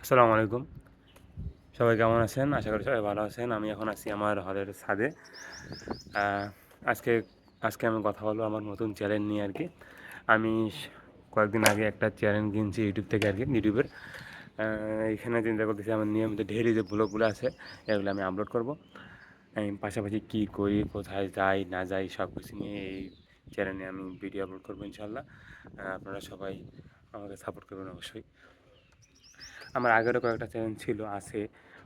আসসালামু আলাইকুম। সবাই কেমন আছেন? আশা করি সবাই ভালো আছেন। আমি এখন আছি আমার হলের ছাদে। আ আজকে আজকে আমি কথা বলবো আমার নতুন চ্যানেল নিয়ে আরকি। আমি কয়েকদিন আগে একটা চ্যানেল কিনছি ইউটিউব থেকে আরকি, ইউটিউবের। আ এখানে চিন্তা করতেছি আমার নিয়মিত ডেইলি যে ব্লগগুলো আছে এগুলো আমি আপলোড করব। আমি পাশাপাশি কী করি, কোথায় যাই না যাই সবকিছু নিয়ে এই চ্যানেলে আমি ভিডিও আপলোড করব ইনশাআল্লাহ। আপনারা সবাই আমাকে সাপোর্ট করবেন অবশ্যই। আমার আগেরও কয়েকটা চ্যানেল ছিল, আছে।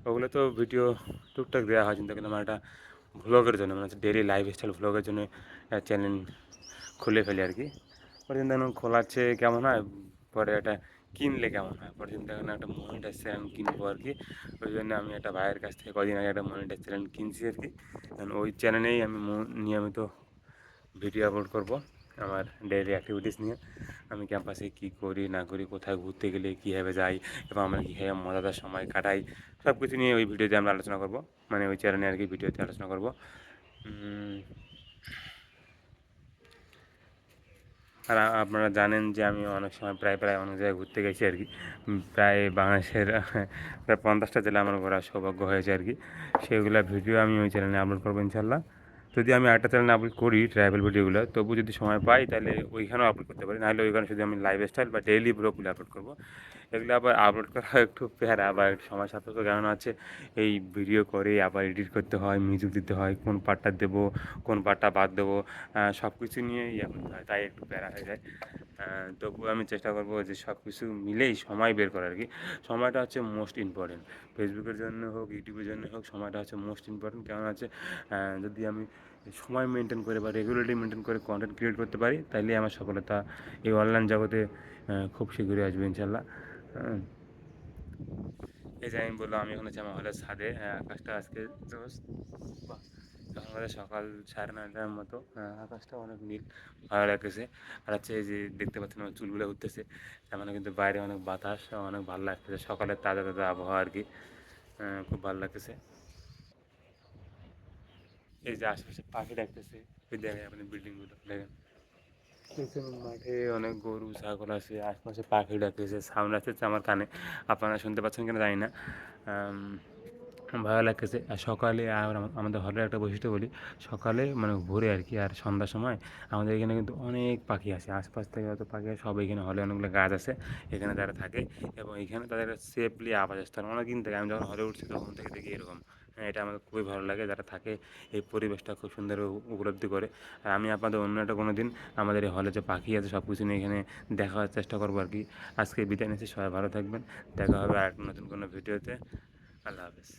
ওগুলো তো ভিডিও টুকটাক দেওয়া হয়, চিন্তা করলাম আমার একটা ভ্লগের জন্য মানে হচ্ছে ডেইলি লাইফস্টাইল ভ্লগের জন্য চ্যানেল খুলে ফেলি আর কি। পরে চিন্তা করলাম খোলার চেয়ে কেমন হয়, পরে এটা কিনলে কেমন হয়, পরে চিন্তা করলাম একটা মনিটাইজ চ্যানেল কিনবো আর কি। ওই জন্য আমি একটা ভাইয়ের কাছ থেকে কদিন আগে একটা মনিটাইজ চ্যানেল কিনছি আর কি। কারণ ওই চ্যানেলেই আমি নিয়মিত ভিডিও আপলোড করব আমার ডেইলি অ্যাক্টিভিটিস নিয়ে। আমি ক্যাম্পাসে কী করি না করি, কোথায় ঘুরতে গেলে কীভাবে যাই এবং আমরা কীভাবে মজাদার সময় কাটাই, সব কিছু নিয়ে ওই ভিডিওতে আমরা আলোচনা করব। মানে ওই চ্যানেলে আর কি ভিডিওতে আলোচনা করব। আর আপনারা জানেন যে আমি অনেক সময় প্রায় অনেক জায়গায় ঘুরতে গেছি আর কি। প্রায় বাংলাদেশের প্রায় 50টা জেলা আমার ঘোরার সৌভাগ্য হয়েছে আর কি। সেগুলা ভিডিও আমি ওই চ্যানেলে আপলোড করবো ইনশাল্লাহ। যদি আমি আরেকটা চ্যানেলে আপলোড করি ট্রাভেল ভিডিওগুলো, তবু যদি সময় পাই তাহলে ওইখানেও আপলোড করতে পারি, নাহলে ওইখানে শুধু আমি লাইফস্টাইল বা ডেইলি ব্লগগুলো আপলোড করবো। এগুলো আবার আপলোড করা একটু প্যারা বা একটু সময় সাপেক্ষ, কেমন আছে এই ভিডিও করে আবার এডিট করতে হয়, মিউজিক দিতে হয়, কোন পার্টটা দেবো, কোন পার্টটা বাদ দেবো, সব কিছু নিয়ে ইয়ে করতে হয়, তাই একটু প্যারা হয়ে যায়। তবুও আমি চেষ্টা করবো যে সব কিছু মিলেই সময় বের করার আর কি। সময়টা হচ্ছে মোস্ট ইম্পর্টেন্ট। ফেসবুকের জন্য হোক, ইউটিউবের জন্য হোক, সময়টা হচ্ছে মোস্ট ইম্পর্টেন্ট। কেমন আছে যদি আমি সময় মেনটেন করে বা রেগুলারলি মেনটেন করে কন্টেন্ট ক্রিয়েট করতে পারি, তাইলে আমার সফলতা এই অনলাইন জগতে খুব শীঘ্রই আসবে ইনশাল্লাহ। হ্যাঁ, এই যে আমি বললাম আমি এখন হচ্ছে আমার হলের ছাদে। আকাশটা আজকে জাস্ট বাহ! এখন বাজে সকাল 9:30টার মতো। আকাশটা অনেক নীল, ভালো লাগতেছে। আর হচ্ছে এই যে দেখতে পাচ্ছেন আমার চুলগুলো উঠতেছে, তার মানে কিন্তু বাইরে অনেক বাতাস, অনেক ভালো লাগতেছে। সকালের তাজা আবহাওয়া আর কি। খুব ভালো লাগতেছে। এই যে আশেপাশে পাখি ডাকতেছে, ওই দেখেন আপনি বিল্ডিংগুলো দেখেন। পিছনে মাঠে অনেক গরু ছাগল আছে, আশপাশে পাখি ডাকতেছে, সাউন্ড আসতেছে আমার কানে। আপনারা শুনতে পাচ্ছেন কিনা জানি না। আম, ভালো লাগতেছে। আর সকালে আর আমাদের হলের একটা বৈশিষ্ট্য বলি, সকালে মানে ভোরে আর কি আর সন্ধ্যার সময় আমাদের এখানে কিন্তু অনেক পাখি আসে, আশপাশ থেকে যত পাখি আসে সব এখানে, হলে অনেকগুলো গাছ আছে এখানে তারা থাকে এবং এখানে তাদের সেফলি আবাসস্থল অনেকদিন থেকে। আমি যখন হলে উঠছি তখন থেকে দেখি এরকম। হ্যাঁ, এটা আমাদের খুবই ভালো লাগে, যারা থাকে এই পরিবেশটা খুব সুন্দর উপলব্ধি করে। আর আমি আপনাদের অন্য একটা কোনো দিন আমাদের এই হলে যে পাখি আছে সব কিছু নিয়ে এখানে দেখার চেষ্টা করবো আর কি। আজকে বিদায় নিচ্ছি, সবাই ভালো থাকবেন। দেখা হবে আরেকটা নতুন কোনো ভিডিওতে। আল্লাহ হাফেজ।